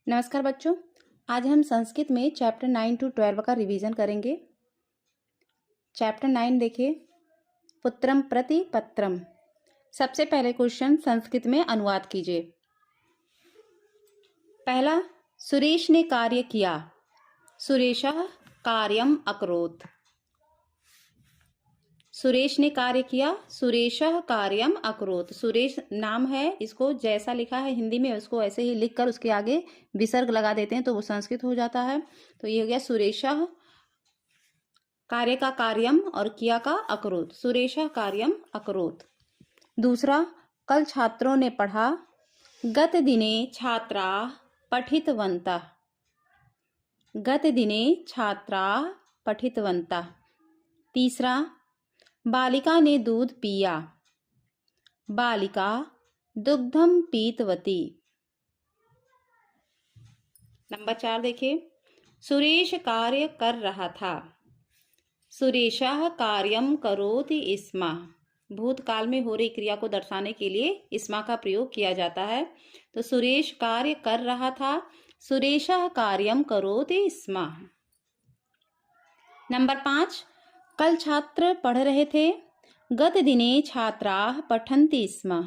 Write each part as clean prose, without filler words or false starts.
नमस्कार बच्चों। आज हम संस्कृत में चैप्टर 9 to 12 का रिवीजन करेंगे। चैप्टर 9 देखिए, पुत्रम प्रति पत्रम। सबसे पहले क्वेश्चन संस्कृत में अनुवाद कीजिए। पहला, सुरेश ने कार्य किया। सुरेशः कार्यम अकरोत्। सुरेश ने कार्य किया, सुरेशः कार्यम अकरोत्। सुरेश नाम है, इसको जैसा लिखा है हिंदी में उसको ऐसे ही लिखकर उसके आगे विसर्ग लगा देते हैं तो वो संस्कृत हो जाता है। तो ये हो गया सुरेशः, कार्य का कार्यम और किया का अकरोत्। सुरेशः कार्यम अकरोत्। दूसरा, कल छात्रों ने पढ़ा। गत दिने छात्राः पठितवन्तः। गत दिने छात्राः पठितवन्तः। तीसरा, बालिका ने दूध पिया। बालिका दुग्धम पीतवती। नंबर 4 देखिए, सुरेश कार्य कर रहा था। सुरेशः कार्यम करोति स्म। भूतकाल में हो रही क्रिया को दर्शाने के लिए स्म का प्रयोग किया जाता है। तो सुरेश कार्य कर रहा था, सुरेशः कार्यम करोति स्म। नंबर 5, कल छात्र पढ़ रहे थे। गत दिने छात्राः पठन्ति स्म।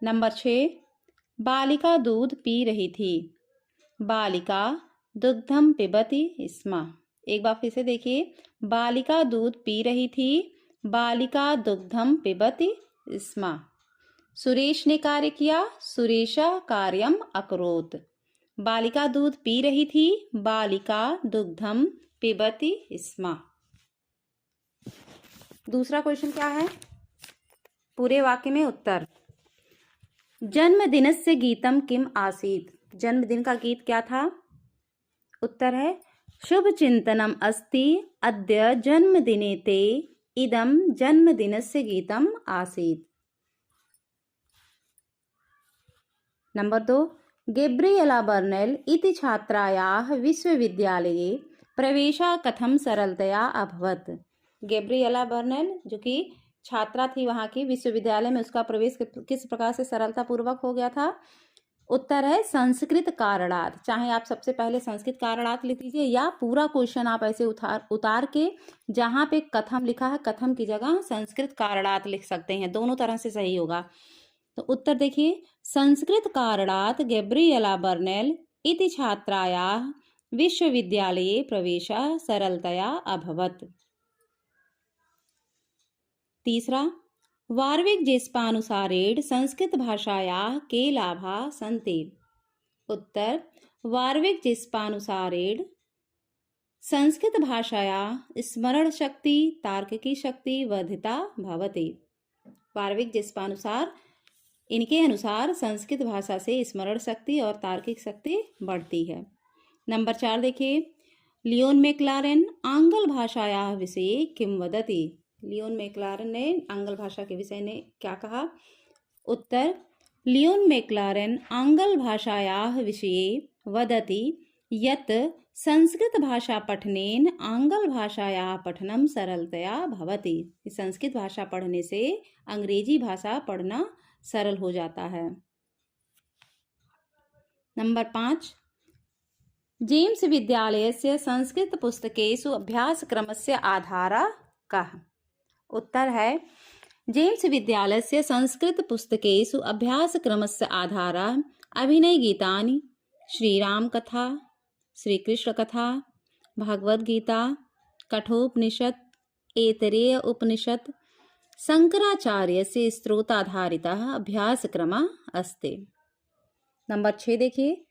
नंबर 6, बालिका दूध पी रही थी। बालिका दुग्धम पिबति स्म। एक बार फिर से देखिए, बालिका दूध पी रही थी, बालिका दुग्धम पिबति स्म। सुरेश ने कार्य किया, सुरेशः कार्यम अकरोत्। बालिका दूध पी रही थी, बालिका दुग्धम पिबति स्म। दूसरा क्वेश्चन क्या है? पूरे वाक्य में उत्तर। जन्मदिनस्य गीतम किम आसीत्। जन्मदिन का गीत क्या था? उत्तर है शुभ चिंतनम अस्ति अद्य जन्मदिने ते इदं जन्मदिनस्य गीतम आसीत्। नंबर 2, गैब्रिएला बर्नेल इति छात्रायाः विश्वविद्यालये प्रवेशः कथम सरलतया अभवत। गैब्रिएला बर्नेल जो कि छात्रा थी वहाँ की, विश्वविद्यालय में उसका प्रवेश किस प्रकार से सरलता पूर्वक हो गया था? उत्तर है संस्कृत कारणात्। चाहे आप सबसे पहले संस्कृत कारणात् लिख दीजिए या पूरा क्वेश्चन आप ऐसे उतार के जहाँ पे कथम लिखा है कथम की जगह संस्कृत कारणात् लिख सकते हैं। दोनों तरह से सही होगा। तो उत्तर देखिए, संस्कृत कारणात् गैब्रिएला बर्नेल इति छात्रायाः विश्वविद्यालये प्रवेशः सरलतया अभवत। तीसरा, वार्विक जेस्पानुसारेण संस्कृत भाषायाः के लाभाः सन्ति। उत्तर, वार्विक जेस्पानुसारेण संस्कृत भाषायाः स्मरण शक्ति तार्किकी शक्ति वर्धिता भवति। वार्विक जेस्पानुसार, इनके अनुसार संस्कृत भाषा से स्मरण शक्ति और तार्किक शक्ति बढ़ती है। नंबर 4 देखिए, लियोन मैक्लारेन आंग्ल भाषायाः विषये किम वदति। लियोन मैक्लारेन ने आंग्ल भाषा के विषय में क्या कहा? उत्तर, लियोन मैक्लारेन आंग्ल भाषायाः विषये वदति यत् संस्कृत भाषा पठनेन आंग्ल भाषायाः पठनम सरलतया भवति। संस्कृत भाषा पढ़ने से अंग्रेजी भाषा पढ़ना सरल हो जाता है। नंबर 5, जेम्स विद्यालयस्य संस्कृत पुस्तकेषु अभ्यासक्रमस्य आधारः कः। उत्तर है जेम्स विद्यालयस्य संस्कृत पुस्तकेषु अभ्यासक्रमस्य आधारः अभिनय गीतानि, श्रीराम कथा, श्रीकृष्ण कथा, भगवद गीता, कठोपनिषद, ऐतरेय उपनिषद, शंकराचार्यस्य स्त्रोताधारितः अभ्यासक्रमः अस्ति। नंबर 6 देखिए,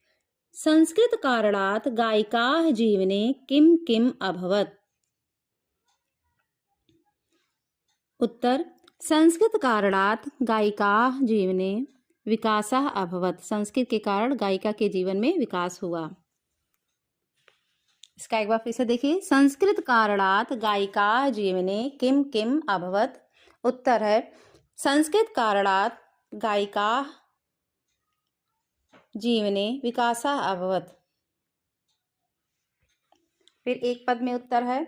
संस्कृत कारणात् गायिकाः जीवने किम किम अभवत्। उत्तर, संस्कृत कारणात् गायिकाः जीवने विकासः अभवत्। संस्कृत के कारण गायिका के जीवन में विकास हुआ। इसका एक बार फिर से देखिए, संस्कृत कारणात् गायिकाः जीवने किम किम अभवत्। उत्तर है संस्कृत कारणात् गायिकाः जीवने विकासः अभवत्। फिर एक पद में उत्तर है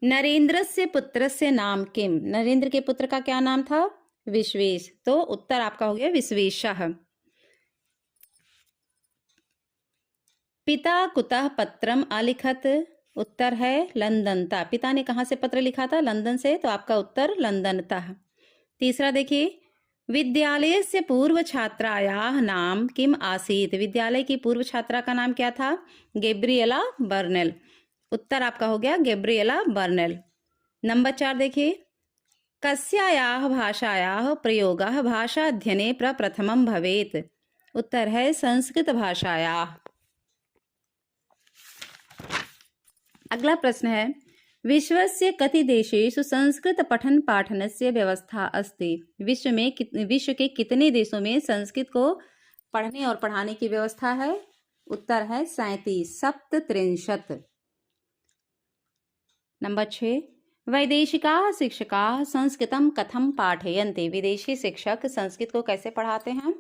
नरेंद्रस्य पुत्रस्य नाम किम। नरेंद्र के पुत्र का क्या नाम था? विश्वेश। तो उत्तर आपका हो गया विश्वेशः। पिता कुतः पत्रम अलिखत? उत्तर है लंदनतः। पिता ने कहाँ से पत्र लिखा था? लंदन से, तो आपका उत्तर लंदनतः। तीसरा देखिए, विद्यालयस्य पूर्व छात्रायाः नाम किम आसीत्? विद्यालय की पूर्व छात्रा का नाम क्या था? Gabriela Burnell. उत्तर आपका हो गया गैब्रिएला बर्नेल। नंबर 4 देखिए, कस्यायाः भाषायाः प्रयोगः भाषाध्ययने प्रप्रथमं भवेत्? उत्तर है संस्कृत भाषायाः। अगला प्रश्न है, विश्वस्य कति देशेषु संस्कृत पठन पाठनस्य व्यवस्था अस्ति? विश्व के कितने देशों में संस्कृत को पढ़ने और पढ़ाने की व्यवस्था है? उत्तर है 37, 37। नंबर 6, वैदेशिकाः शिक्षकाः संस्कृतं कथं पाठयन्ति? विदेशी शिक्षक संस्कृत को कैसे पढ़ाते हैं?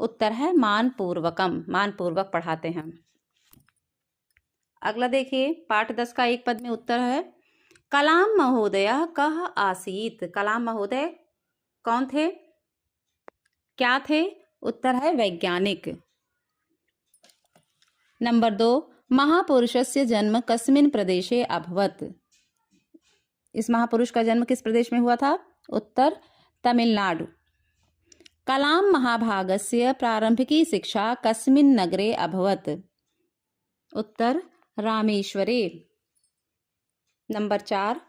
उत्तर है मानपूर्वकम, मानपूर्वक पढ़ाते हैं। अगला देखिए, पाठ 10 का एक पद में उत्तर है, कलाम महोदय कः आसीत्? कलाम महोदय कौन थे, क्या थे? उत्तर है वैज्ञानिक। नंबर 2, महापुरुषस्य जन्म कस्मिन् प्रदेशे अभवत्? इस महापुरुष का जन्म किस प्रदेश में हुआ था? उत्तर तमिलनाडु। कलाम महाभागस्य प्रारंभिकी शिक्षा कस्मिन् नगरे अभवत्? उत्तर रामेश्वरे। नंबर 4,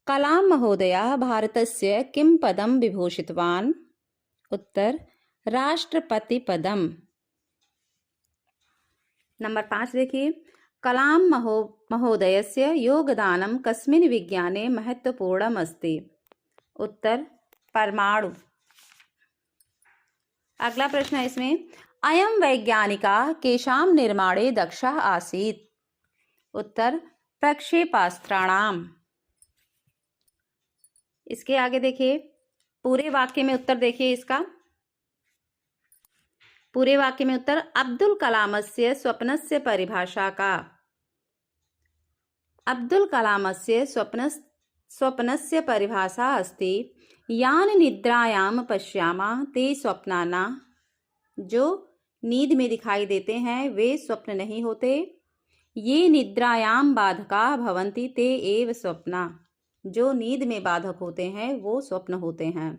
कलाम महोदयः भारतस्य किं पदं विभूषितवान्? उत्तर राष्ट्रपति पदम। नंबर 5 देखिए, कलाम महोदयस्य योगदानं कस्मिन् विज्ञाने महत्वपूर्णम् अस्ति? उत्तर परमाणु। अगला प्रश्न है इसमें, अयं वैज्ञानिकः केषां निर्माणे दक्षः आसीत्? उत्तर प्रक्षेपास्त्राणाम। इसके आगे देखिए, पूरे वाक्य में उत्तर देखिए इसका। पूरे वाक्य में उत्तर, अब्दुल कलामस्य स्वप्नस्य परिभाषा का? अब्दुल कलामस्य स्वप्नस्य परिभाषा अस्ति, यान निद्रायाम पश्यामः ते स्वप्नाना? जो नींद में दिखाई देते हैं वे स्वप्न नहीं होते। ये निद्रायाम बाधका भवन्ति ते एव स्वप्ना? जो नींद में बाधक होते हैं वो स्वप्न होते हैं।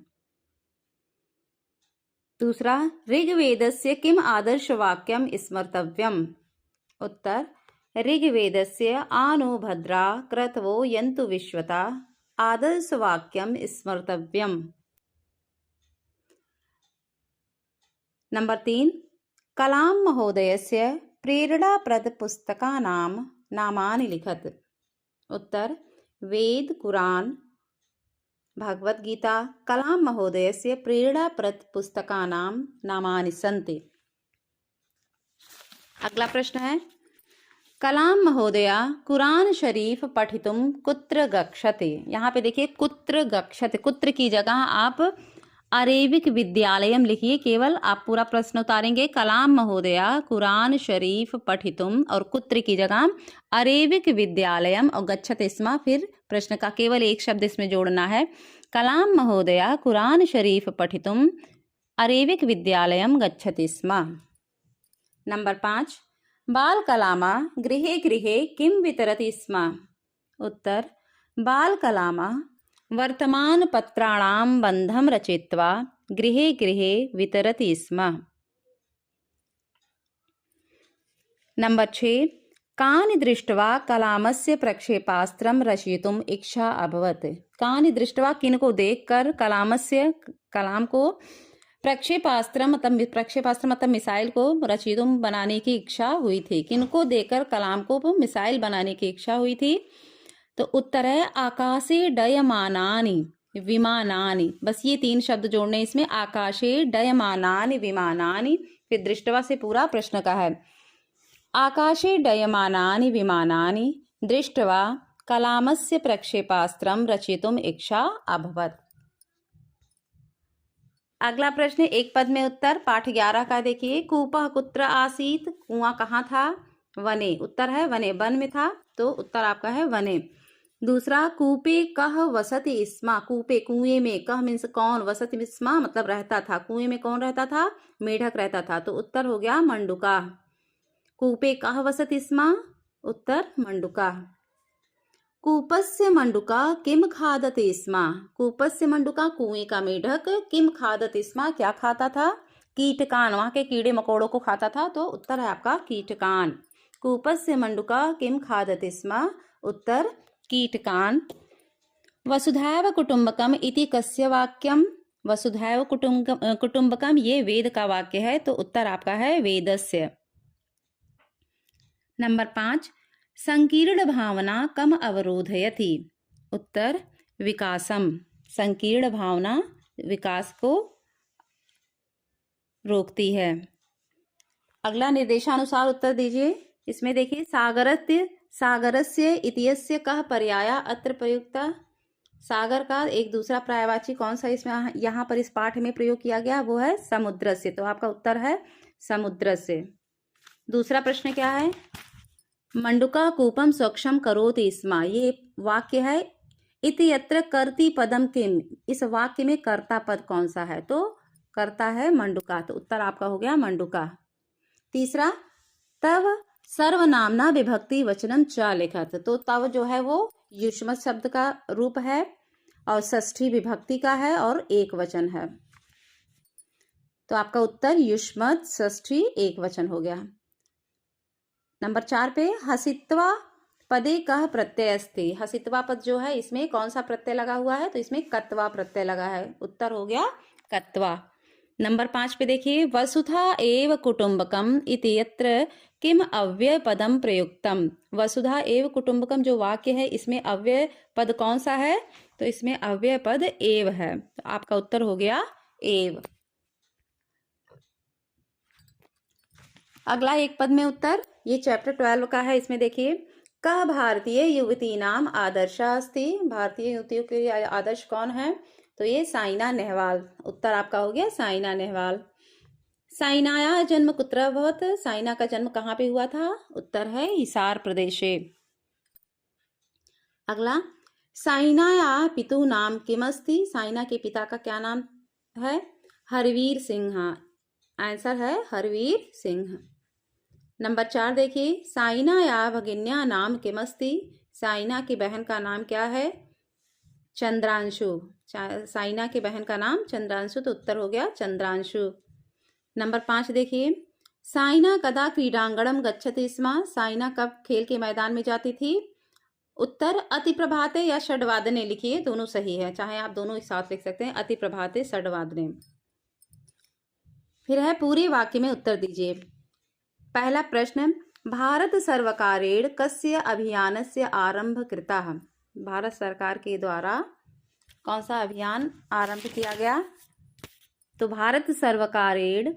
दूसरा, ऋग्वेदस्य किम आदर्शवाक्यम स्मर्तव्यम? उत्तर ऋग्वेदस्य आनो भद्रा क्रतवो यन्तु विश्वता आदर्शवाक्यम स्मर्तव्यम। नंबर 3, कलाम महोदयस्य प्रेरणाप्रद पुस्तकानां नामानि लिखत? उत्तर वेद, कुरान, भगवत गीता। कलाम महोदयस्य प्रेरणाप्रद पुस्तकानां नामानि सन्ति। अगला प्रश्न है, कलाम महोदय कुरान शरीफ पठितुम कुत्र गच्छते? यहाँ पे देखिए कुत्र गच्छते, कुत्र की जगह आप अरेबिक विद्यालयम लिखिए, केवल आप पूरा प्रश्न उतारेंगे। कलाम महोदय कुरान शरीफ पठितुम और कुत्र की जगह अरेबिक विद्यालयम और गच्छते स्म, फिर प्रश्न का केवल एक शब्द इसमें जोड़ना है। कलाम महोदय कुरान शरीफ पठितुम अरेबिक विद्यालयम गच्छति स्म। नंबर 5, बाल कलामा गृहे गृहे किम वितरति स्म? उत्तर बाल कलामा वर्तमान पत्राणां बन्धं रचयित्वा गृहे गृहे वितरति स्म। नंबर 6, कानि दृष्ट्वा कलामस्य प्रक्षेपास्त्रं रचयितुम् इच्छा अभवत्? कानि दृष्ट्वा किनको देखकर कलाम को प्रक्षेपास्त्र मतलब मिसाइल को रचयितुम बनाने की इच्छा हुई थी? किनको देखकर कलाम को मिसाइल बनाने की इच्छा हुई थी? तो उत्तर है आकाशे डयमानानि विमानानि। बस ये 3 शब्द जोड़ने इसमें, आकाशे डयमानानि विमानानि। फिर दृष्टवा से पूरा प्रश्न का है, आकाशे डयमानानि विमानानि दृष्ट्वा कलामस्य प्रक्षेपास्त्रं रचयितुम् इच्छा अभवत्। अगला प्रश्न एक पद में उत्तर, पाठ 11 का देखिए, कूपः कुत्र आसीत्? कुआं कहाँ था? वने। उत्तर है वने, वन में था, तो उत्तर आपका है वने। दूसरा, कूपे कः वसति स्म? कूपे कुएं में, कह मीन्स कौन, वसति स्म मतलब रहता था। कुएं में कौन रहता था? मेढक रहता था, तो उत्तर हो गया मंडूका। कूपे कः वसति स्म? उत्तर मंडूकः। कूपस्य मंडूकः किम खादति स्म? कूपस्य मंडूकः कुएं का मेढक किम खादति स्म? क्या खाता था? कीटकान, वहां के कीड़े मकोड़ों को खाता था, तो उत्तर है आपका कीटकान। कूपस्य मंडूकः किम खादति स्म? उत्तर कीटकान। वसुधैव कुटुम्बकम इति कस्य वाक्यम? वसुधैव कुटुम्बकम ये वेद का वाक्य है, तो उत्तर आपका है वेदस्य। नंबर 5, संकीर्ण भावना कम अवरोधयति? उत्तर विकासम। संकीर्ण भावना विकास को रोकती है। अगला निर्देशानुसार उत्तर दीजिए। इसमें देखिए, सागरस्य इत्यस्य कः पर्याया अत्र प्रयुक्ता? सागर का एक दूसरा पर्यायवाची कौन सा इसमें यहाँ पर इस पाठ में प्रयोग किया गया? वो है समुद्रस्य, तो आपका उत्तर है समुद्रस्य। दूसरा प्रश्न क्या है? मंडूका कूपम स्वच्छम करोति स्म, ये वाक्य है। इति यत्र कर्ति पदम किम, इस वाक्य में कर्ता पद कौन सा है? तो कर्ता है मंडूका, तो उत्तर आपका हो गया मंडूका। तीसरा, तव सर्वनामना विभक्ति वचनम च लिखत, तो तव जो है वो युष्मत शब्द का रूप है और षष्ठी विभक्ति का है और एक वचन है, तो आपका उत्तर युष्मत षष्ठी एक वचन हो गया। नंबर 4 पे, हसित्वा पदे कः प्रत्यय अस्ति? हसित्वा पद जो है इसमें कौन सा प्रत्यय लगा हुआ है? तो इसमें कत्वा प्रत्यय लगा है, उत्तर हो गया कत्वा। नंबर 5 पे देखिए, वसुधा एव कुटुम्बकम इति यत्र किम अव्यय पदम प्रयुक्तम? वसुधा एव कुटुम्बकम जो वाक्य है इसमें अव्यय पद कौन सा है? तो इसमें अव्यय पद एव है, तो आपका उत्तर हो गया एव। अगला एक पद में उत्तर, ये चैप्टर 12 का है। इसमें देखिए, कः भारतीय युवती नाम आदर्शा अस्ति? भारतीय युवतियों के आदर्श कौन है? तो ये साइना नेहवाल, उत्तर आपका हो गया साइना नेहवाल। साइनाया जन्म कुत्र अभवत? साइना का जन्म कहाँ पे हुआ था? उत्तर है हिसार प्रदेशे। अगला, साइनाया पितु नाम किमस्ति? साइना के पिता का क्या नाम है? हरवीर सिंह, आंसर है हरवीर सिंह। नंबर 4 देखिए, साइनाया भगिन्या नाम किमस्ति? साइना की बहन का नाम क्या है? चंद्रांशु। साइना की बहन का नाम चंद्रांशु, तो उत्तर हो गया चंद्रांशु। नंबर 5 देखिए, साइना कदा क्रीडांगणम गच्छति स्म? साइना कब खेल के मैदान में जाती थी? उत्तर अति प्रभाते या षड्वादने लिखिए, दोनों सही है, चाहे आप दोनों एक साथ लिख सकते हैं, अति प्रभाते षड्वादने। फिर है पूरे वाक्य में उत्तर दीजिए। पहला प्रश्न, भारत सर्वकारेण कस्य अभियानस्य आरंभ कृतः? भारत सरकार के द्वारा कौन सा अभियान आरंभ किया गया? तो भारत सर्वकारेण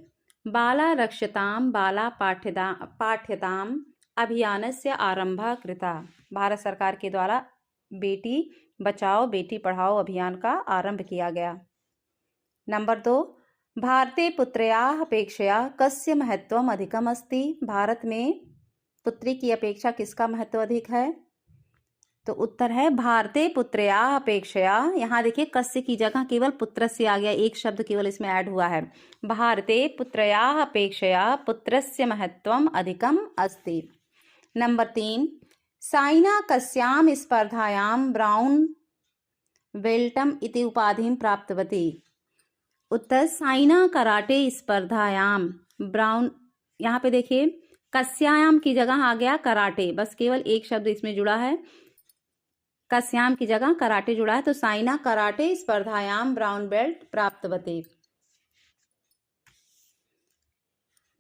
बाला रक्षताम बाला पाठ्यताम अभियानस्य आरंभः कृतः। भारत सरकार के द्वारा बेटी बचाओ बेटी पढ़ाओ अभियान का आरंभ किया गया। नंबर 2, भारते पुत्र्याः अपेक्षया कस्य महत्वम अधिकम अस्ति? भारत में पुत्री की अपेक्षा किसका महत्व अधिक है? तो उत्तर है भारते पुत्र्याः अपेक्षया। यहाँ देखिए, कस्य की जगह केवल पुत्रस्य आ गया, एक शब्द केवल इसमें ऐड हुआ है। भारते पुत्र्याः अपेक्षया पुत्रस्य महत्वम अधिकम अस्ति। नंबर 3, साइना कस्याम स्पर्धायाम ब्राउन बेल्टम इति उपाधिं प्राप्तवती? उत्तर साइना कराटे स्पर्धायाम ब्राउन, यहाँ पे देखिए कस्यायाम की जगह आ गया कराटे, बस केवल एक शब्द इसमें जुड़ा है, कस्याम की जगह कराटे जुड़ा है, तो साइना कराटे स्पर्धायाम ब्राउन बेल्ट प्राप्तवती।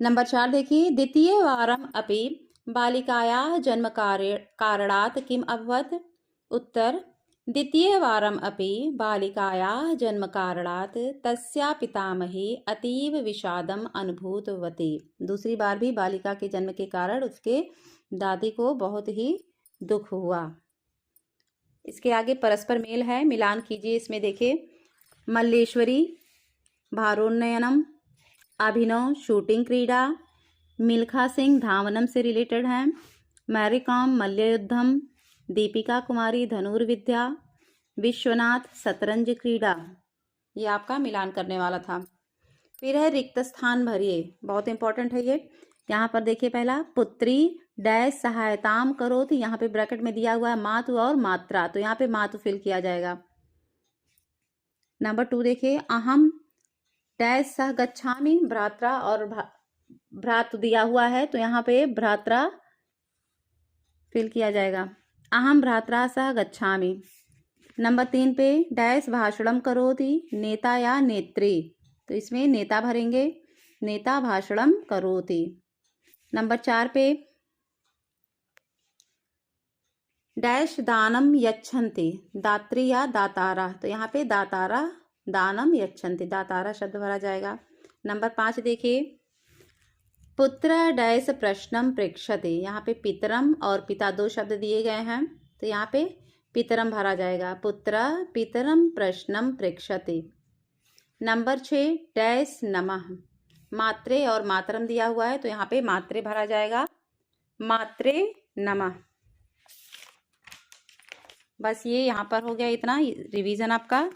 नंबर 4 देखिए, द्वितीय वारम अपि बालिकायाः जन्म कारणात् किम अभवत्? उत्तर द्वितीय वारम अपि बालिकायाः जन्म कारणात् तस्या पितामही अतीव विषादम अनुभूतवती। दूसरी बार भी बालिका के जन्म के कारण उसके दादी को बहुत ही दुख हुआ। इसके आगे परस्पर मेल है, मिलान कीजिए। इसमें देखिए, मल्लेश्वरी भारोन्नयनम, अभिनव शूटिंग क्रीड़ा, मिल्खा सिंह धावनम से रिलेटेड हैं, मैरी कॉम मल्लयुद्धम, दीपिका कुमारी धनुर्विद्या, विश्वनाथ शतरंज क्रीड़ा। ये आपका मिलान करने वाला था। फिर है रिक्त स्थान भरिए, बहुत इंपॉर्टेंट है ये। यहाँ पर देखिए पहला पुत्री डैश सहायताम करोति, यहाँ पे ब्रैकेट में दिया हुआ है मातु और मात्रा, तो यहाँ पे मातु फिल किया जाएगा। नंबर 2 देखिए अहम डैश सह गच्छामि, भ्रात्रा और भ्रातु दिया हुआ है, तो यहाँ पे भ्रात्रा फिल किया जाएगा। अहम भ्रात्रा सह गच्छामि। नंबर 3 पे डैश भाषणम करोति, नेता या नेत्री, तो इसमें नेता भरेंगे, नेता भाषणम करोति। नंबर 4 पे डैश दानम यच्छन्ति, दात्री या दातारा, तो यहाँ पे दातारा दानम यच्छन्ति, दातारा शब्द भरा जाएगा। नंबर 5 देखिए पुत्र डैश प्रश्नम पृच्छति, यहाँ पे पितरम और पिता दो शब्द दिए गए हैं, तो यहाँ पे पितरम भरा जाएगा। पुत्र पितरम प्रश्नम पृच्छति। नंबर 6 डैश नमः, मात्रे और मातरम दिया हुआ है, तो यहाँ पे मात्रे भरा जाएगा, मात्रे नमः। बस ये यहाँ पर हो गया इतना रिवीजन आपका।